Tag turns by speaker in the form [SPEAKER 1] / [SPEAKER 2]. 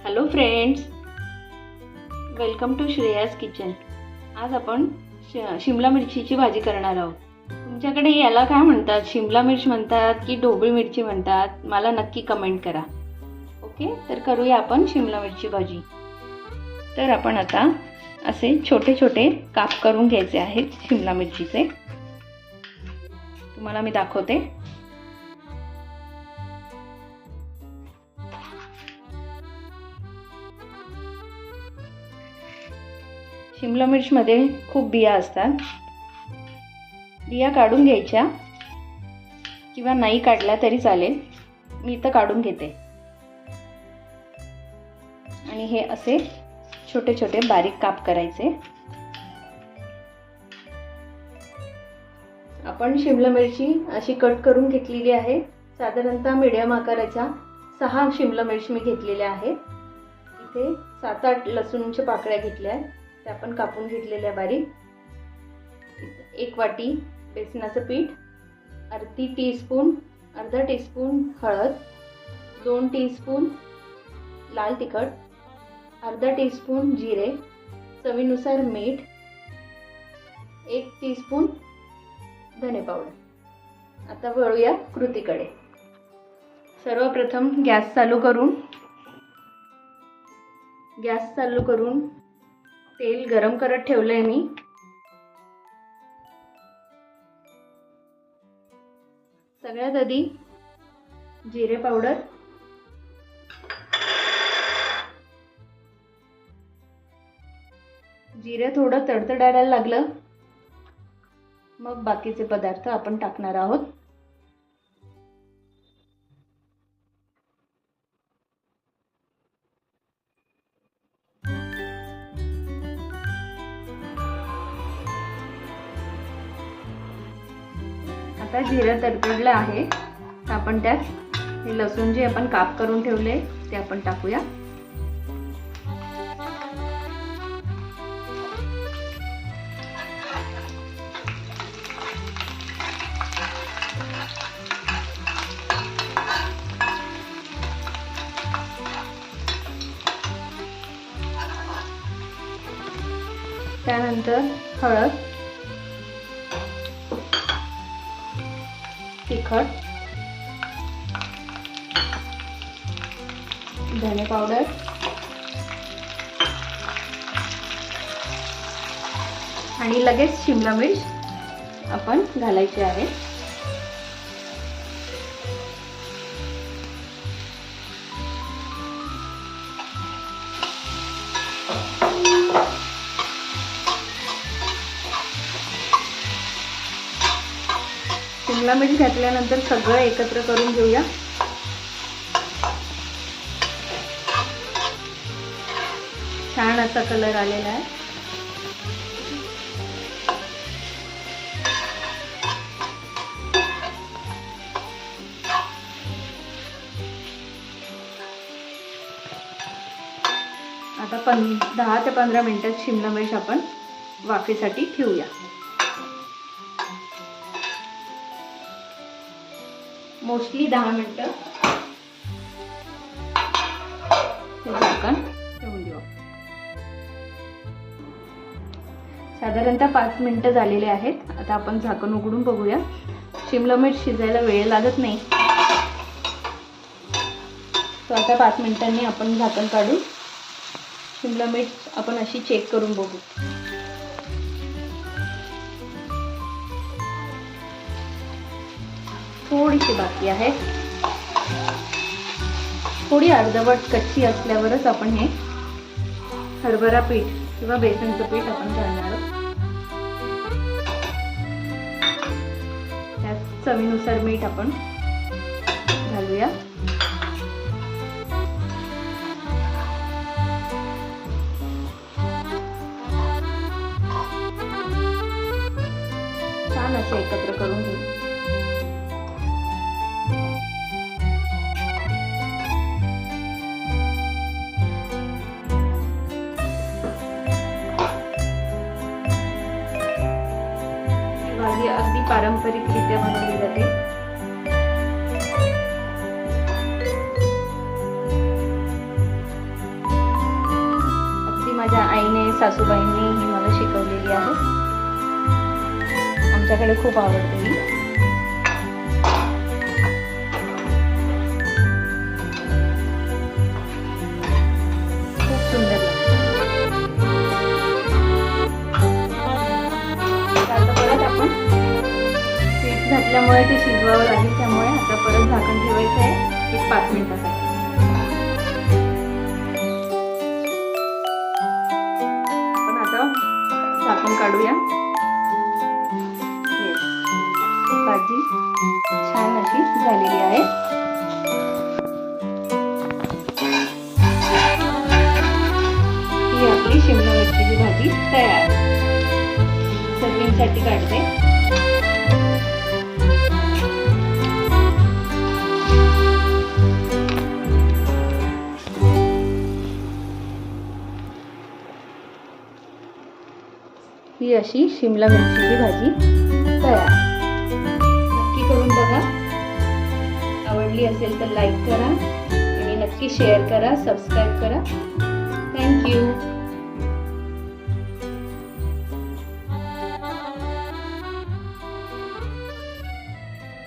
[SPEAKER 1] Hello friends, welcome to Shreya's kitchen. आज आपण शिमला मिरचीची भाजी करणार आहोत। तुमच्याकडे याला काय म्हणतात? शिमला मिर्च म्हणतात की ढोबळी मिरची म्हणतात? मला नक्की कमेंट करा। ओके, तर करूया आपण शिमला मिरची भाजी। तर आपण आता असे छोटे छोटे काप करून घ्यायचे आहेत शिमला मिरचीचे। तुम्हाला मी दाखवते। शिमला मिर्चमध्ये खूप बिया असतात। बिया काढून घ्यायच्या किंवा नाही काढल्या तरी चालेल। मी इथं काढून घेते आणि हे असे छोटे छोटे बारीक काप करायचे। आपण शिमला मिरची अशी कट करून घेतलेली आहे। साधारणतः मीडियम आकाराच्या 6 शिमला मिर्च मी घेतलेल्या आहेत। इथे 7-8 लसूणच्या पाकळ्या घेतल्या आहेत, त्या आपण कापून घेतलेल्या बारीक। 1 वाटी बेसनाचं पीठ, अर्धा टीस्पून हळद, 2 टीस्पून लाल तिखट, अर्धा टीस्पून जिरे, चवीनुसार मीठ, 1 टीस्पून धने पावडर। आता वळूया कृतीकडे। सर्वप्रथम गॅस चालू करून तेल गरम करत ठेवलंय मी। सगळ्यात आधी जिरे पावडर, जिरे थोडं तडतडायला लागलं मग बाकीचे पदार्थ आपण टाकणार आहोत। आता जिरं तडतडलं आहे तर आपण त्यात हे लसूण जे आपण काप करून ठेवले ते आपण टाकूया। त्यानंतर हळद, तिखट, धने पावडर आणि लगेच शिमला मिर्च आपण घालायची आहे। शिमला मिर्च घातल्यानंतर सगळं एकत्र करून घेऊया। छान असा कलर आलेला आहे। आता 10 ते 15 मिनिटात शिमला मिर्च आपण वाफेसाठी ठेवूया। मोस्टली 10 मिनिटं हे झाकण ठेवून देऊ। साधारणतः 5 मिनिटं झालेले आहेत। आता आपण झाकण उघडून बघूया। शिमला मिर्च शिजायला वेळ लागत नाही, तर आता 5 मिनिटांनी आपण झाकण काढून शिमला मिर्च आपण अशी चेक करून बघू। थोडीशी बाकी आहे, थोडी अर्धवट कच्ची असल्यावरच आपण हे हरभरा पीठ किंवा बेसनचं पीठ आपण घालणार आहोत। त्यात चवीनुसार मीठ आपण घालूया। छान असं एकत्र करून घेऊ। भाजी अगदी पारंपरिकरित्या बनवली जाते। माझ्या आईने सासूबाईंनी ही मला शिकवलेली आहे. आमच्याकडे खूप आवडते ही. खूप सुंदर लागते. आता परत आपण पीठ घातल्यामुळे ते शिजवावं लागेल, त्यामुळे आता परत झाकण ठेवायचं आहे 1-5 मिनिटासाठी. आपण आता झाकण काढूया. भाजी छान अशी झालेली आहे. ही आपली शिमला मिरचीची भाजी तयार. सर्विंगसाठी काढते. ही अशी शिमला मिरचीची भाजी तयार. नक्की करून बघा. आवडली असेल तर लाईक करा आणि नक्की शेअर करा, सबस्क्राईब करा. थँक्यू.